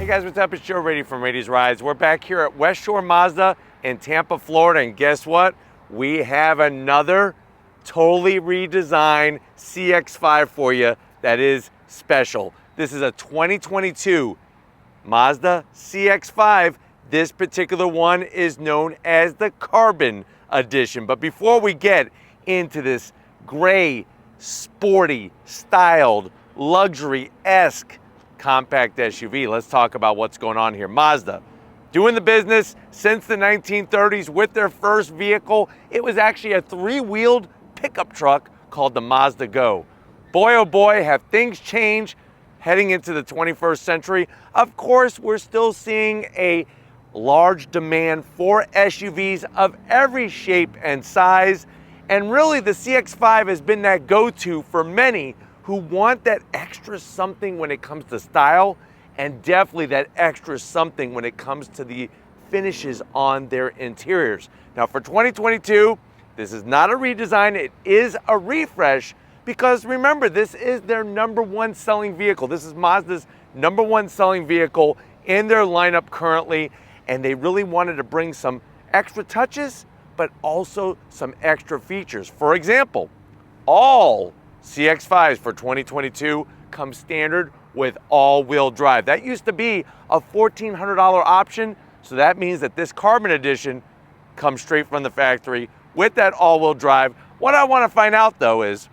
guys, what's up? It's Joe Raiti from Raiti's Rides. We're back here at West Shore Mazda in Tampa, Florida, and guess what? We have another totally redesigned CX-5 for you that is special. This is a 2022 Mazda CX-5. This particular one is known as the Carbon Edition. But before we get into this gray, sporty, styled, luxury-esque compact SUV, let's talk about what's going on here. Mazda, doing the business since the 1930s with their first vehicle. It was actually a three-wheeled pickup truck called the Mazda Go. Boy, oh boy, have things changed heading into the 21st century. Of course, we're still seeing a large demand for SUVs of every shape and size. And really, the CX-5 has been that go-to for many who want that extra something when it comes to style, and definitely that extra something when it comes to the finishes on their interiors. Now for 2022, this is not a redesign, it is a refresh, because remember, this is their #1 selling vehicle. This is Mazda's #1 selling vehicle in their lineup currently, and they really wanted to bring some extra touches, but also some extra features. For example, all CX-5s for 2022 come standard with all-wheel drive. That used to be a $1,400 option, so that means that this Carbon Edition comes straight from the factory with that all-wheel drive. What I want to find out though is,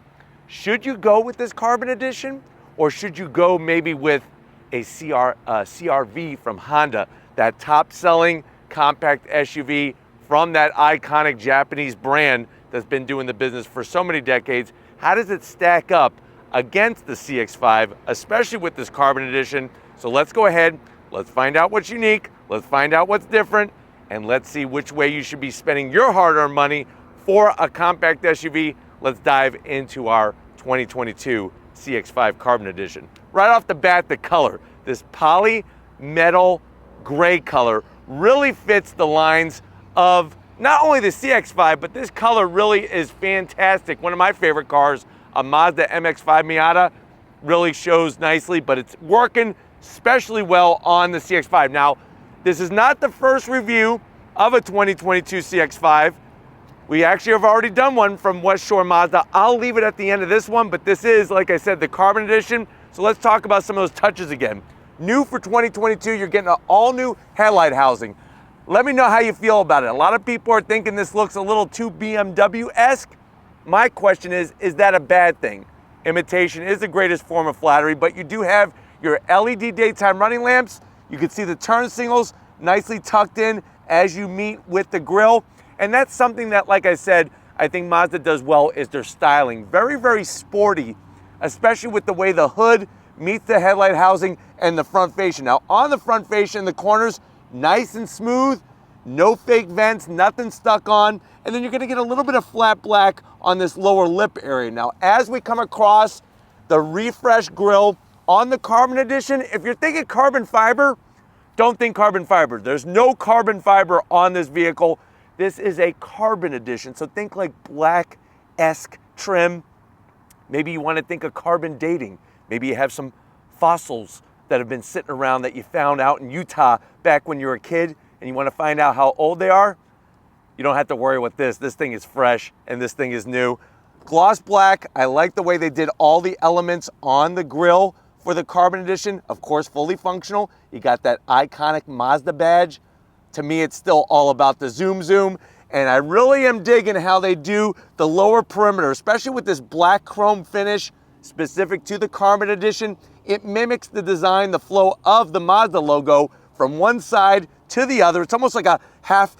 should you go with this Carbon Edition, or should you go maybe with a CR-V from Honda, that top-selling compact SUV from that iconic Japanese brand that's been doing the business for so many decades? How does it stack up against the CX-5, especially with this Carbon Edition? So let's go ahead, let's find out what's unique, let's find out what's different, and let's see which way you should be spending your hard-earned money for a compact SUV. Let's dive into our 2022 CX-5 Carbon Edition. Right off the bat, the color, this poly metal gray color really fits the lines of not only the CX-5, but this color really is fantastic. One of my favorite cars, a Mazda MX-5 Miata, really shows nicely, but it's working especially well on the CX-5. Now, this is not the first review of a 2022 CX-5. We actually have already done one from West Shore Mazda. I'll leave it at the end of this one, but this is, like I said, the Carbon Edition. So let's talk about some of those touches again. New for 2022, you're getting an all-new headlight housing. Let me know how you feel about it. A lot of people are thinking this looks a little too BMW-esque. My question is that a bad thing? Imitation is the greatest form of flattery, but you do have your LED daytime running lamps. You can see the turn signals nicely tucked in as you meet with the grille. And that's something that, like I said, I think Mazda does well, is their styling. Very, very sporty, especially with the way the hood meets the headlight housing and the front fascia. Now on the front fascia in the corners, nice and smooth, no fake vents, nothing stuck on. And then you're gonna get a little bit of flat black on this lower lip area. Now, as we come across the refreshed grille on the Carbon Edition, if you're thinking carbon fiber, don't think carbon fiber. There's no carbon fiber on this vehicle. This is a Carbon Edition, so think like black-esque trim. Maybe you wanna think of carbon dating. Maybe you have some fossils that have been sitting around that you found out in Utah back when you were a kid, and you want to find out how old they are. You don't have to worry with this. This thing is fresh and this thing is new. Gloss black. I like the way they did all the elements on the grille for the Carbon Edition. Of course, fully functional. You got that iconic Mazda badge. To me, it's still all about the zoom zoom. And I really am digging how they do the lower perimeter, especially with this black chrome finish specific to the Carbon Edition. It mimics the design, the flow of the Mazda logo from one side to the other. It's almost like a half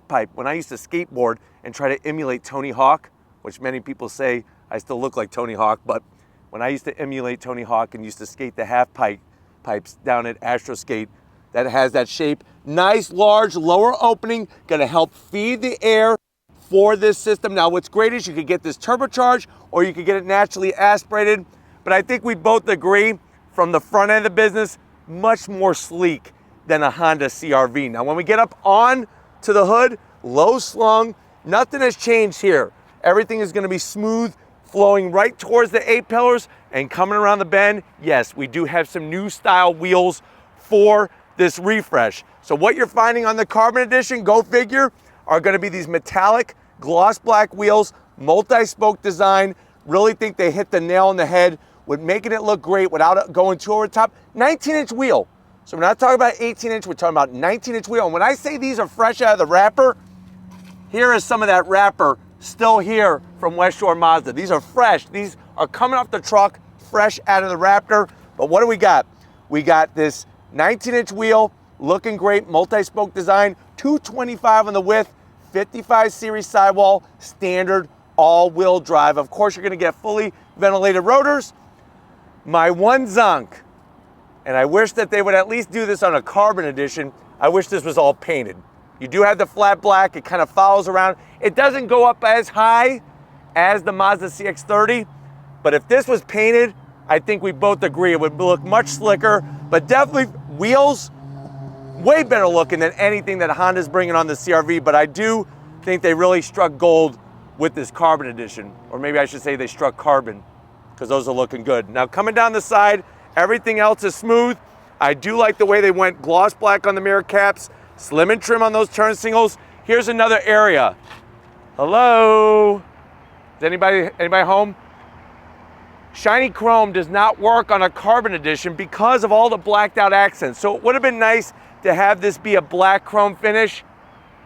pipe. When I used to skateboard and try to emulate Tony Hawk, which many people say I still look like Tony Hawk, but when I used to emulate Tony Hawk and used to skate the half pipes down at Astro Skate, that has that shape. Nice, large, lower opening, gonna help feed the air for this system. Now, what's great is you could get this turbocharged or you could get it naturally aspirated, but I think we both agree from the front end of the business, much more sleek than a Honda CR-V. Now, when we get up on to the hood, low slung, nothing has changed here. Everything is gonna be smooth, flowing right towards the A-pillars and coming around the bend. Yes, we do have some new style wheels for this refresh. So what you're finding on the Carbon Edition, go figure, are gonna be these metallic gloss black wheels, multi-spoke design. Really think they hit the nail on the head with making it look great without it going too over the top. 19-inch wheel. So we're not talking about 18-inch, we're talking about 19-inch wheel. And when I say these are fresh out of the wrapper, here is some of that wrapper still here from West Shore Mazda. These are fresh. These are coming off the truck, fresh out of the Raptor. But what do we got? We got this 19-inch wheel, looking great, multi-spoke design, 225 on the width, 55 series sidewall, standard all-wheel drive. Of course, you're gonna get fully ventilated rotors. My one zonk, and I wish that they would at least do this on a Carbon Edition, I wish this was all painted. You do have the flat black, it kind of follows around. It doesn't go up as high as the Mazda CX-30, but if this was painted, I think we both agree it would look much slicker, but definitely wheels, way better looking than anything that Honda's bringing on the CR-V, but I do think they really struck gold with this Carbon Edition, or maybe I should say they struck carbon, because those are looking good. Now coming down the side, everything else is smooth. I do like the way they went gloss black on the mirror caps, slim and trim on those turn signals. Here's another area. Hello? Is anybody home? Shiny chrome does not work on a Carbon Edition because of all the blacked out accents. So it would have been nice to have this be a black chrome finish.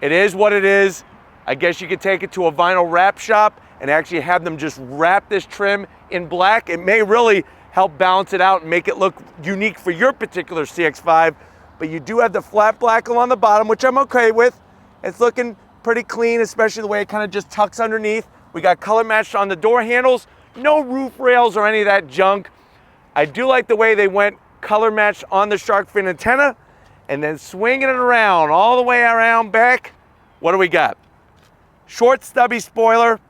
It is what it is. I guess you could take it to a vinyl wrap shop and actually have them just wrap this trim in black. It may really help balance it out and make it look unique for your particular CX-5. But you do have the flat black along the bottom, which I'm okay with. It's looking pretty clean, especially the way it kind of just tucks underneath. We got color matched on the door handles, no roof rails or any of that junk. I do like the way they went color matched on the shark fin antenna, and then swinging it around, all the way around back. What do we got? Short stubby spoiler.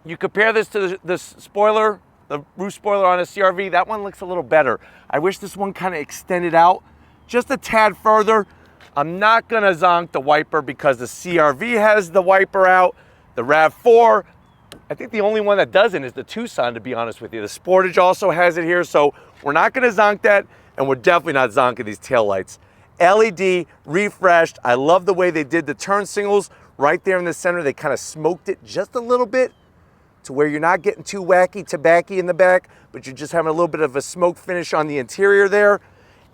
You compare this to the spoiler, the roof spoiler on a CR-V, that one looks a little better. I wish this one kind of extended out just a tad further. I'm not gonna zonk the wiper because the CR-V has the wiper out. The RAV4, I think the only one that doesn't is the Tucson, to be honest with you. The Sportage also has it here, so we're not gonna zonk that, and we're definitely not zonking these taillights. LED, refreshed. I love the way they did the turn signals right there in the center. They kind of smoked it just a little bit to where you're not getting too wacky tobacco in the back, but you're just having a little bit of a smoke finish on the interior there.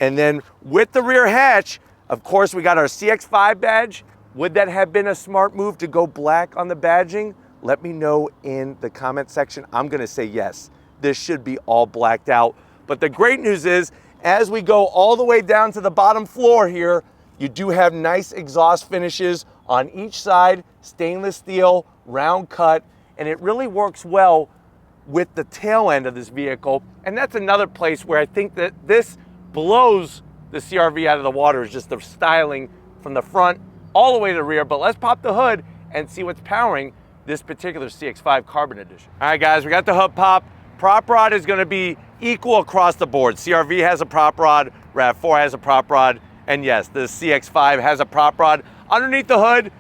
And then with the rear hatch, of course, we got our CX-5 badge. Would that have been a smart move to go black on the badging? Let me know in the comment section. I'm gonna say yes. This should be all blacked out. But the great news is, as we go all the way down to the bottom floor here, you do have nice exhaust finishes on each side, stainless steel, round cut, and it really works well with the tail end of this vehicle. And that's another place where I think that this blows the CR-V out of the water, is just the styling from the front all the way to the rear. But let's pop the hood and see what's powering this particular CX-5 Carbon Edition. All right, guys, we got the hood pop. Prop rod is gonna be equal across the board. CR-V has a prop rod, RAV4 has a prop rod, and yes, the CX-5 has a prop rod. Underneath the hood,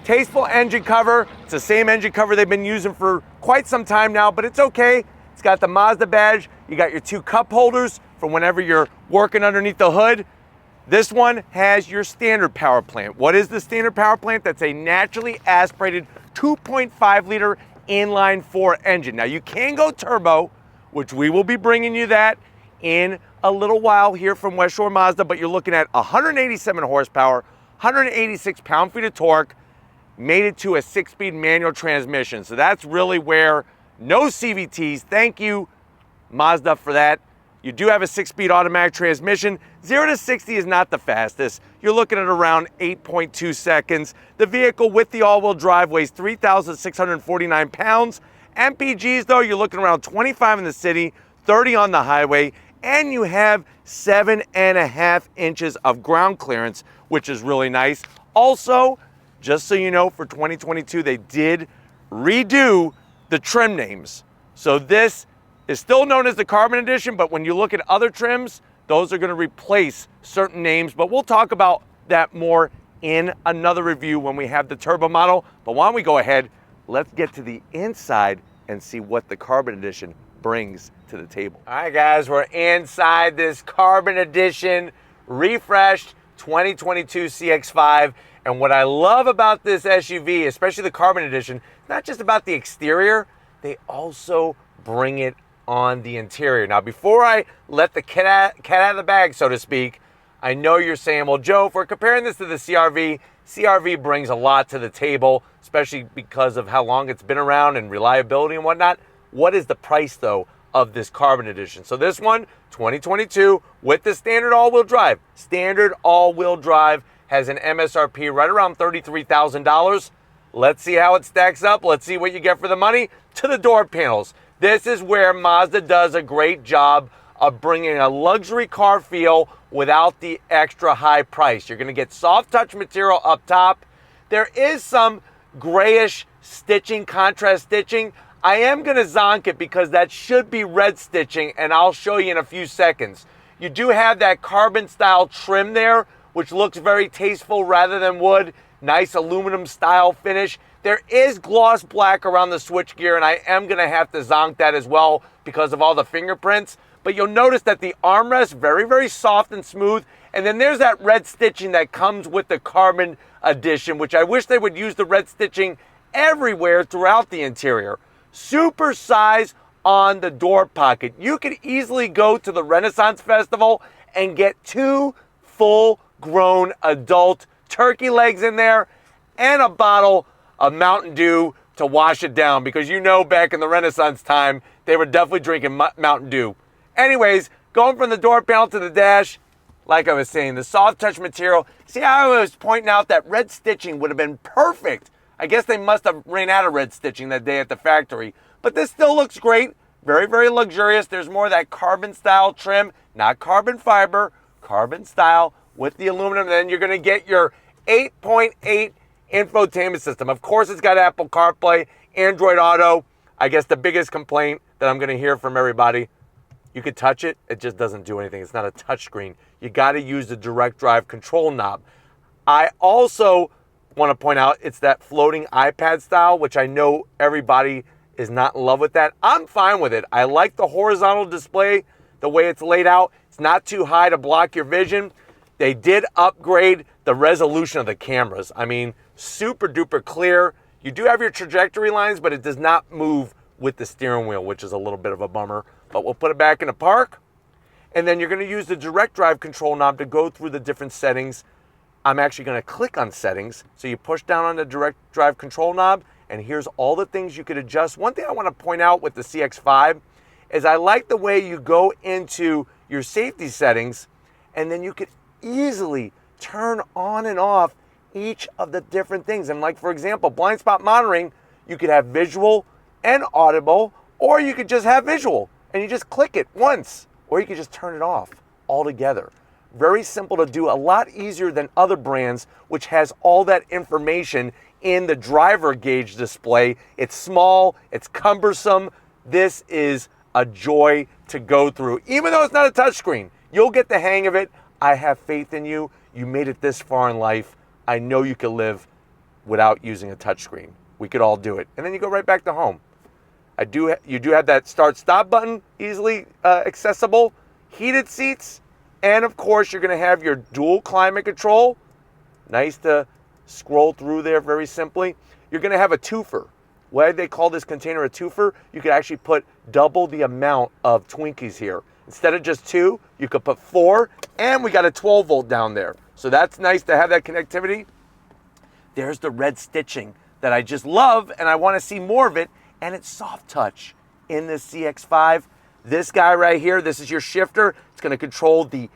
tasteful engine cover. It's the same engine cover they've been using for quite some time now, but it's okay. It's got the Mazda badge. You got your two cup holders for whenever you're working underneath the hood. This one has your standard power plant. What is the standard power plant? That's a naturally aspirated 2.5 liter inline four engine. Now you can go turbo, which we will be bringing you that in a little while here from West Shore Mazda, but you're looking at 187 horsepower, 186 pound-feet of torque, made it to a 6-speed manual transmission. So that's really where no CVTs. Thank you, Mazda, for that. You do have a 6-speed automatic transmission. 0 to 60 is not the fastest. You're looking at around 8.2 seconds. The vehicle with the all-wheel drive weighs 3,649 pounds. MPGs, though, you're looking around 25 in the city, 30 on the highway, and you have 7.5 inches of ground clearance, which is really nice. Also, just so you know, for 2022, they did redo the trim names. So this is still known as the Carbon Edition, but when you look at other trims, those are gonna replace certain names, but we'll talk about that more in another review when we have the turbo model. But why don't we go ahead, let's get to the inside and see what the Carbon Edition brings to the table. All right, guys, we're inside this Carbon Edition refreshed 2022 CX-5. And what I love about this SUV, especially the Carbon Edition, not just about the exterior, they also bring it on the interior. Now, before I let the cat out of the bag, so to speak, I know you're saying, well, Joe, if we're comparing this to the CR-V, CR-V brings a lot to the table, especially because of how long it's been around and reliability and whatnot. What is the price, though, of this Carbon Edition? So this one, 2022, with the standard all-wheel drive. Standard all-wheel drive has an MSRP right around $33,000. Let's see how it stacks up. Let's see what you get for the money. To the door panels. This is where Mazda does a great job of bringing a luxury car feel without the extra high price. You're going to get soft touch material up top. There is some grayish stitching, contrast stitching. I am going to zonk it because that should be red stitching, and I'll show you in a few seconds. You do have that carbon style trim there, which looks very tasteful rather than wood. Nice aluminum style finish. There is gloss black around the switchgear, and I am going to have to zonk that as well because of all the fingerprints. But you'll notice that the armrest, very, very soft and smooth. And then there's that red stitching that comes with the Carbon Edition, which I wish they would use the red stitching everywhere throughout the interior. Super size on the door pocket. You could easily go to the Renaissance Festival and get 2 full-grown adult turkey legs in there and a bottle of Mountain Dew to wash it down, because you know back in the Renaissance time, they were definitely drinking Mountain Dew. Anyways, going from the door panel to the dash, like I was saying, the soft touch material. See how I was pointing out that red stitching would have been perfect. I guess they must have ran out of red stitching that day at the factory. But this still looks great. Very, very luxurious. There's more of that carbon style trim, not carbon fiber, carbon style with the aluminum. Then you're going to get your 8.8 infotainment system. Of course, it's got Apple CarPlay, Android Auto. I guess the biggest complaint that I'm going to hear from everybody, you could touch it, it just doesn't do anything. It's not a touch screen. You got to use the direct drive control knob. I also want to point out it's that floating iPad style, which I know everybody is not in love with that. I'm fine with it. I like the horizontal display, the way it's laid out. It's not too high to block your vision. They did upgrade the resolution of the cameras. I mean, super duper clear. You do have your trajectory lines, but it does not move with the steering wheel, which is a little bit of a bummer. But we'll put it back in the park. And then you're going to use the direct drive control knob to go through the different settings. I'm actually going to click on settings. So you push down on the direct drive control knob, and here's all the things you could adjust. One thing I want to point out with the CX-5 is I like the way you go into your safety settings, and then you could easily turn on and off each of the different things. And like, for example, blind spot monitoring, you could have visual and audible, or you could just have visual and you just click it once, or you could just turn it off altogether. Very simple to do, a lot easier than other brands, which has all that information in the driver gauge display. It's small, it's cumbersome. This is a joy to go through. Even though it's not a touchscreen, you'll get the hang of it. I have faith in you. You made it this far in life. I know you can live without using a touchscreen. We could all do it. And then you go right back to home. You do have that start-stop button, easily accessible, heated seats, and of course you're going to have your dual climate control. Nice to scroll through there very simply. You're going to have a twofer. Why they call this container a twofer? You could actually put double the amount of Twinkies here. Instead of just 2, you could put 4, and we got a 12 volt down there. So that's nice to have that connectivity. There's the red stitching that I just love, and I want to see more of it, and it's soft touch in this CX-5. This guy right here, this is your shifter. It's going to control the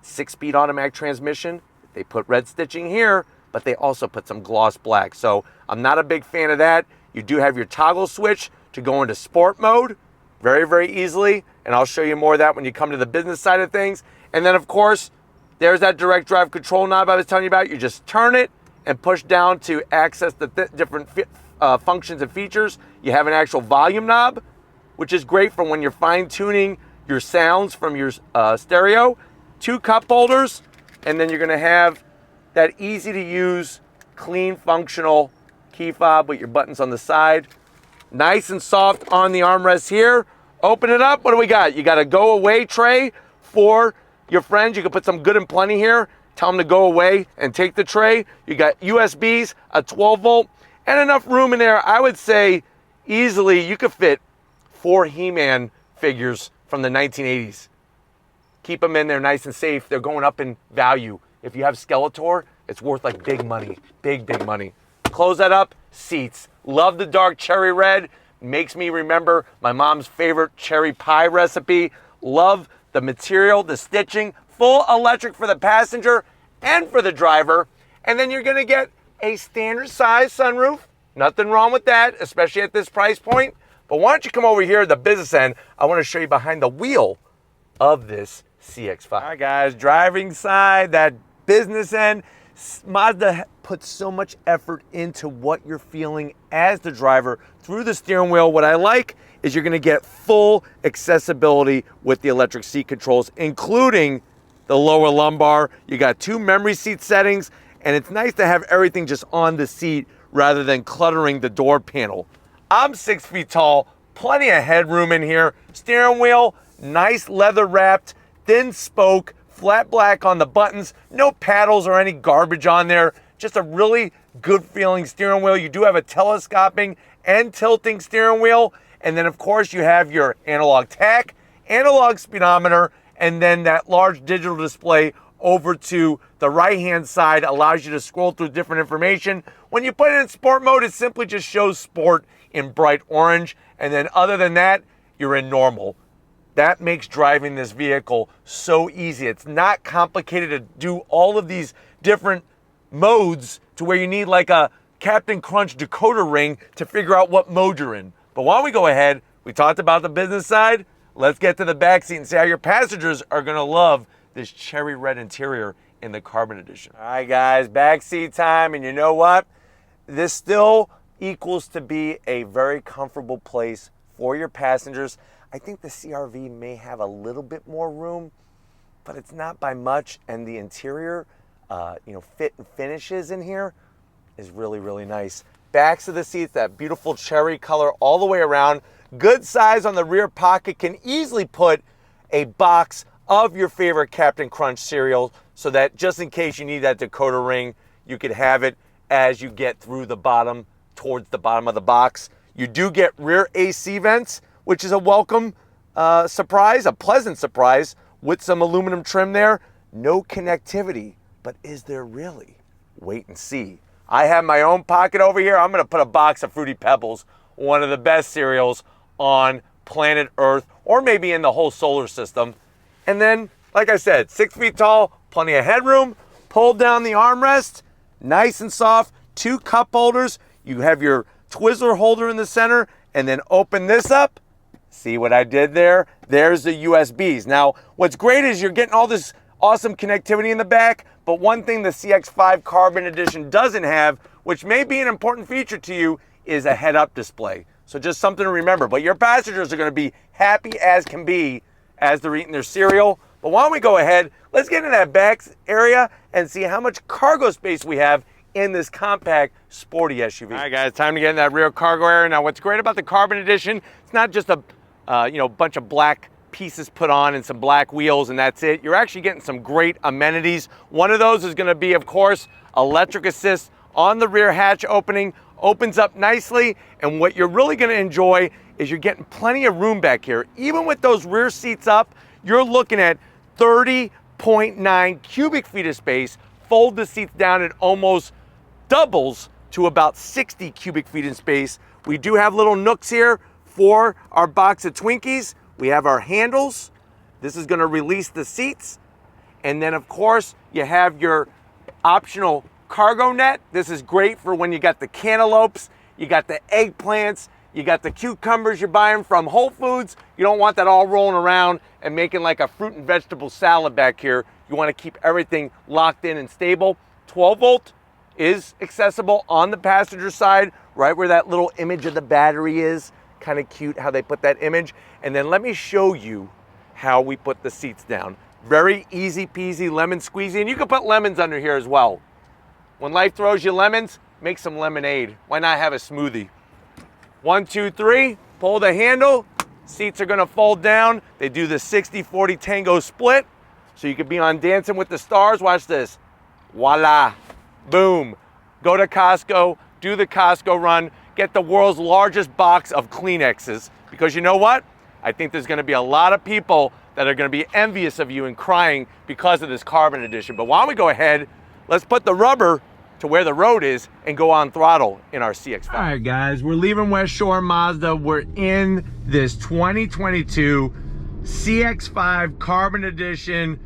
6-speed automatic transmission. They put red stitching here, but they also put some gloss black. So I'm not a big fan of that. You do have your toggle switch to go into sport mode very, very easily, and I'll show you more of that when you come to the business side of things. And then, of course, there's that direct drive control knob I was telling you about. You just turn it and push down to access the different functions and features. You have an actual volume knob, which is great for when you're fine-tuning your sounds from your stereo. 2 cup holders, and then you're going to have that easy-to-use, clean, functional key fob with your buttons on the side. Nice and soft on the armrest here. Open it up. What do we got? You got a go-away tray for your friends, you can put some good and plenty here. Tell them to go away and take the tray. You got USBs, a 12 volt, and enough room in there. I would say easily you could fit 4 He-Man figures from the 1980s. Keep them in there nice and safe. They're going up in value. If you have Skeletor, it's worth like big money, big money. Close that up, seats. Love the dark cherry red. Makes me remember my mom's favorite cherry pie recipe. Love the material, the stitching, full electric for the passenger and for the driver. And then you're gonna get a standard size sunroof. Nothing wrong with that, especially at this price point. But why don't you come over here at the business end? I wanna show you behind the wheel of this CX-5. All right guys, driving side, that business end. Mazda puts so much effort into what you're feeling as the driver through the steering wheel. What I like is you're gonna get full accessibility with the electric seat controls, including the lower lumbar. You got 2 memory seat settings, and it's nice to have everything just on the seat rather than cluttering the door panel. I'm 6 feet tall, plenty of headroom in here. Steering wheel, nice leather wrapped, thin spoke, flat black on the buttons, no paddles or any garbage on there. Just a really good feeling steering wheel. You do have a telescoping and tilting steering wheel. And then of course you have your analog tach, analog speedometer, and then that large digital display over to the right-hand side allows you to scroll through different information. When you put it in sport mode, it simply just shows sport in bright orange. And then other than that, you're in normal. That makes driving this vehicle so easy. It's not complicated to do all of these different modes to where you need like a Captain Crunch decoder ring to figure out what mode you're in. But why don't we go ahead, we talked about the business side, let's get to the back seat and see how your passengers are gonna love this cherry red interior in the Carbon Edition. All right guys, back seat time, and you know what? This still equals to be a very comfortable place for your passengers. I think the CR-V may have a little bit more room, but it's not by much, and the interior, fit and finishes in here is really, really nice. Backs of the seats, that beautiful cherry color all the way around. Good size on the rear pocket, can easily put a box of your favorite Captain Crunch cereal so that just in case you need that decoder ring, you could have it as you get through the bottom, towards the bottom of the box. You do get rear AC vents, which is a welcome surprise, a pleasant surprise with some aluminum trim there. No connectivity, but is there really? Wait and see. I have my own pocket over here. I'm gonna put a box of Fruity Pebbles, one of the best cereals on planet Earth, or maybe in the whole solar system. And then, like I said, 6 feet tall, plenty of headroom, pull down the armrest, nice and soft, 2 cup holders. You have your Twizzler holder in the center, and then open this up. See what I did there? There's the USBs. Now, what's great is you're getting all this awesome connectivity in the back, but one thing the CX-5 Carbon Edition doesn't have, which may be an important feature to you, is a head-up display. So just something to remember. But your passengers are gonna be happy as can be as they're eating their cereal. But why don't we go ahead, let's get into that back area and see how much cargo space we have in this compact, sporty SUV. All right guys, time to get in that rear cargo area. Now what's great about the Carbon Edition, it's not just a bunch of black pieces put on and some black wheels and that's it. You're actually getting some great amenities. One of those is gonna be, of course, electric assist on the rear hatch opening, opens up nicely, and what you're really gonna enjoy is you're getting plenty of room back here. Even with those rear seats up, you're looking at 30.9 cubic feet of space. Fold the seats down, it almost doubles to about 60 cubic feet in space. We do have little nooks here for our box of Twinkies. We have our handles. This is gonna release the seats. And then of course, you have your optional cargo net. This is great for when you got the cantaloupes, you got the eggplants, you got the cucumbers you're buying from Whole Foods. You don't want that all rolling around and making like a fruit and vegetable salad back here. You wanna keep everything locked in and stable. 12 volt is accessible on the passenger side, right where that little image of the battery is. Kind of cute how they put that image. And then let me show you how we put the seats down. Very easy peasy, lemon squeezy, and you can put lemons under here as well. When life throws you lemons, make some lemonade. Why not have a smoothie? 1, 2, 3, pull the handle. Seats are gonna fold down. They do the 60-40 tango split. So you could be on Dancing with the Stars. Watch this. Voila. Boom. Go to Costco, do the Costco run, get the world's largest box of Kleenexes. Because you know what? I think there's gonna be a lot of people that are gonna be envious of you and crying because of this Carbon Edition. But why don't we go ahead, let's put the rubber to where the road is and go on throttle in our CX-5. All right, guys, we're leaving West Shore Mazda. We're in this 2022 CX-5 Carbon Edition.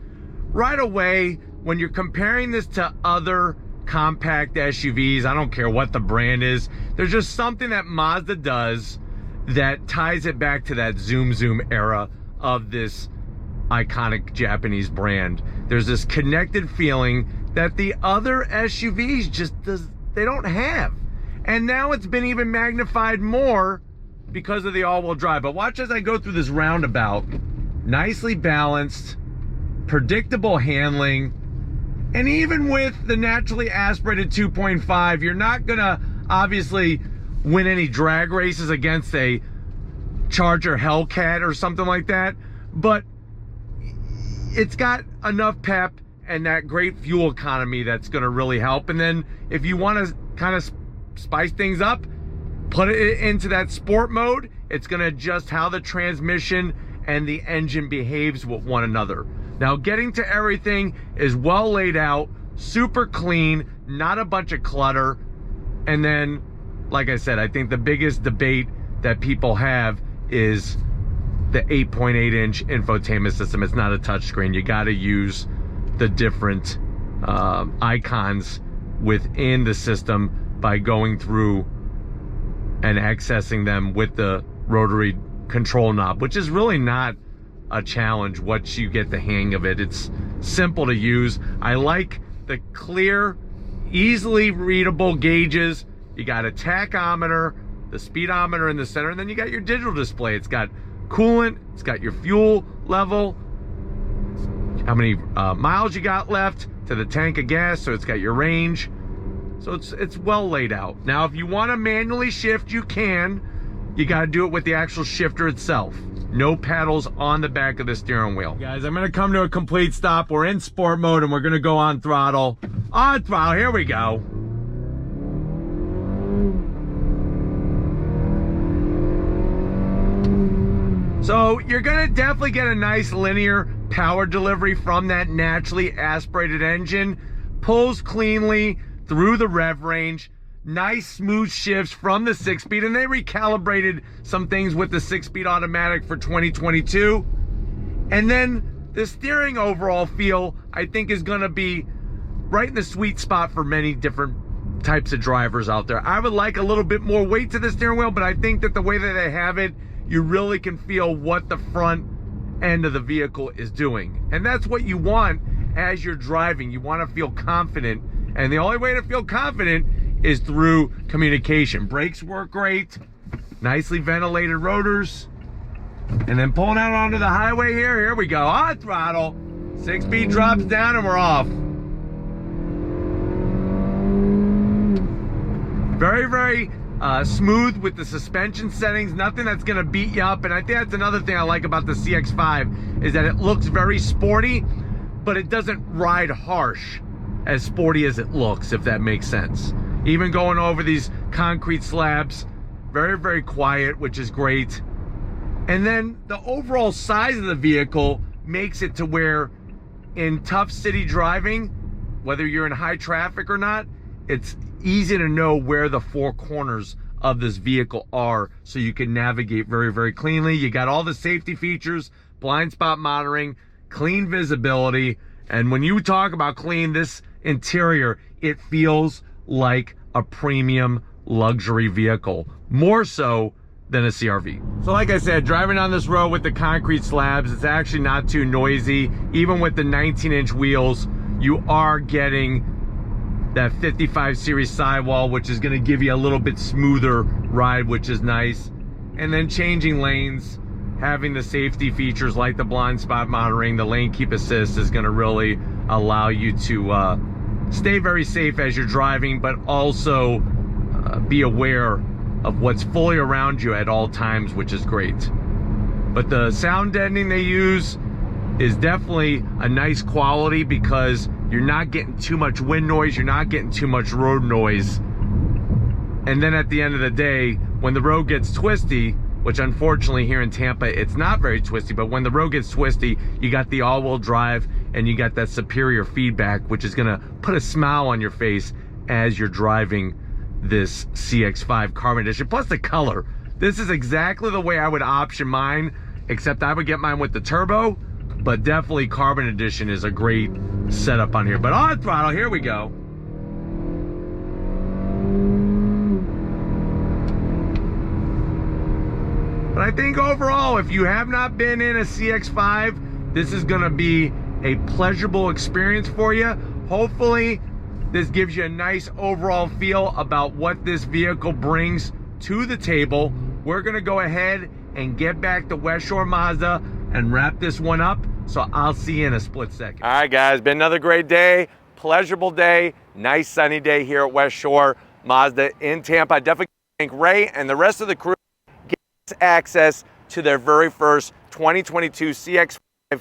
Right away, when you're comparing this to other compact SUVs, I don't care what the brand is, there's just something that Mazda does that ties it back to that Zoom era of this iconic Japanese brand. There's this connected feeling that the other SUVs they don't have. And now it's been even magnified more because of the all-wheel drive. But watch as I go through this roundabout. Nicely balanced, predictable handling, and even with the naturally aspirated 2.5, you're not gonna obviously win any drag races against a Charger Hellcat or something like that, but it's got enough pep and that great fuel economy that's gonna really help. And then if you wanna kind of spice things up, put it into that sport mode, it's gonna adjust how the transmission and the engine behaves with one another. Now, getting to everything is well laid out, super clean, not a bunch of clutter. And then, like I said, I think the biggest debate that people have is the 8.8-inch infotainment system. It's not a touchscreen. You got to use the different icons within the system by going through and accessing them with the rotary control knob, which is really not a challenge once you get the hang of it. It's simple to use. I like the clear, easily readable gauges. You got a tachometer, the speedometer in the center, and then you got your digital display. It's got coolant, it's got your fuel level, how many miles you got left to the tank of gas, so it's got your range. So it's well laid out. Now, if you want to manually shift, you can. You got to do it with the actual shifter itself. No paddles on the back of the steering wheel. Guys, I'm going to come to a complete stop. We're in sport mode and we're going to go on throttle. On throttle, here we go. So you're going to definitely get a nice linear power delivery from that naturally aspirated engine. Pulls cleanly through the rev range. Nice smooth shifts from the 6-speed, and they recalibrated some things with the 6-speed automatic for 2022. And then the steering overall feel, I think, is going to be right in the sweet spot for many different types of drivers out there. I would like a little bit more weight to the steering wheel, but I think that the way that they have it, you really can feel what the front end of the vehicle is doing. And that's what you want as you're driving. You want to feel confident, and the only way to feel confident is through communication. Brakes work great, nicely ventilated rotors. And then pulling out onto the highway here we go, on throttle. 6-speed drops down and we're off. Very, very smooth with the suspension settings, nothing that's gonna beat you up. And I think that's another thing I like about the CX-5 is that it looks very sporty, but it doesn't ride harsh as sporty as it looks, if that makes sense. Even going over these concrete slabs, very, very quiet, which is great. And then the overall size of the vehicle makes it to where in tough city driving, whether you're in high traffic or not, it's easy to know where the four corners of this vehicle are so you can navigate very, very cleanly. You got all the safety features, blind spot monitoring, clean visibility. And when you talk about clean, this interior, it feels like a premium luxury vehicle, more so than a CRV. So like I said, driving on this road with the concrete slabs, it's actually not too noisy. Even with the 19-inch wheels, you are getting that 55 series sidewall, which is going to give you a little bit smoother ride, which is nice. And then changing lanes, having the safety features like the blind spot monitoring, the lane keep assist is going to really allow you to stay very safe as you're driving, but also be aware of what's fully around you at all times, which is great. But the sound deadening they use is definitely a nice quality because you're not getting too much wind noise, you're not getting too much road noise. And then at the end of the day, when the road gets twisty, which unfortunately here in Tampa, it's not very twisty, but when the road gets twisty, you got the all-wheel drive and you got that superior feedback, which is gonna put a smile on your face as you're driving this CX-5 Carbon Edition. Plus the color. This is exactly the way I would option mine, except I would get mine with the turbo, but definitely Carbon Edition is a great setup on here. But on throttle, here we go. But I think overall, if you have not been in a CX-5, this is gonna be a pleasurable experience for you. Hopefully, this gives you a nice overall feel about what this vehicle brings to the table. We're gonna go ahead and get back to West Shore Mazda and wrap this one up. So I'll see you in a split second. All right, guys, been another great day, pleasurable day, nice sunny day here at West Shore Mazda in Tampa. I definitely thank Ray and the rest of the crew access to their very first 2022 CX-5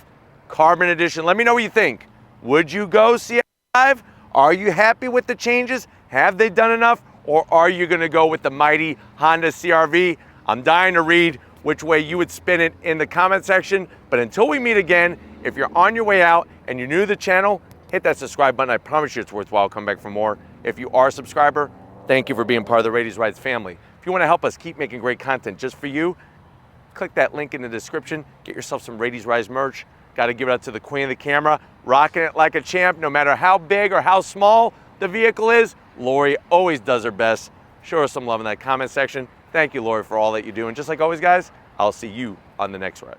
Carbon Edition. Let me know what you think. Would you go CX-5? Are you happy with the changes? Have they done enough? Or are you gonna go with the mighty Honda CR-V? I'm dying to read which way you would spin it in the comment section. But until we meet again, if you're on your way out and you're new to the channel, hit that subscribe button. I promise you it's worthwhile. Come back for more. If you are a subscriber, thank you for being part of the Raiti's Rides family. If you want to help us keep making great content just for you, click that link in the description. Get yourself some Raiti's Rides merch. Got to give it up to the queen of the camera, rocking it like a champ. No matter how big or how small the vehicle is, Lori always does her best. Show her some love in that comment section. Thank you, Lori, for all that you do. And just like always, guys, I'll see you on the next ride.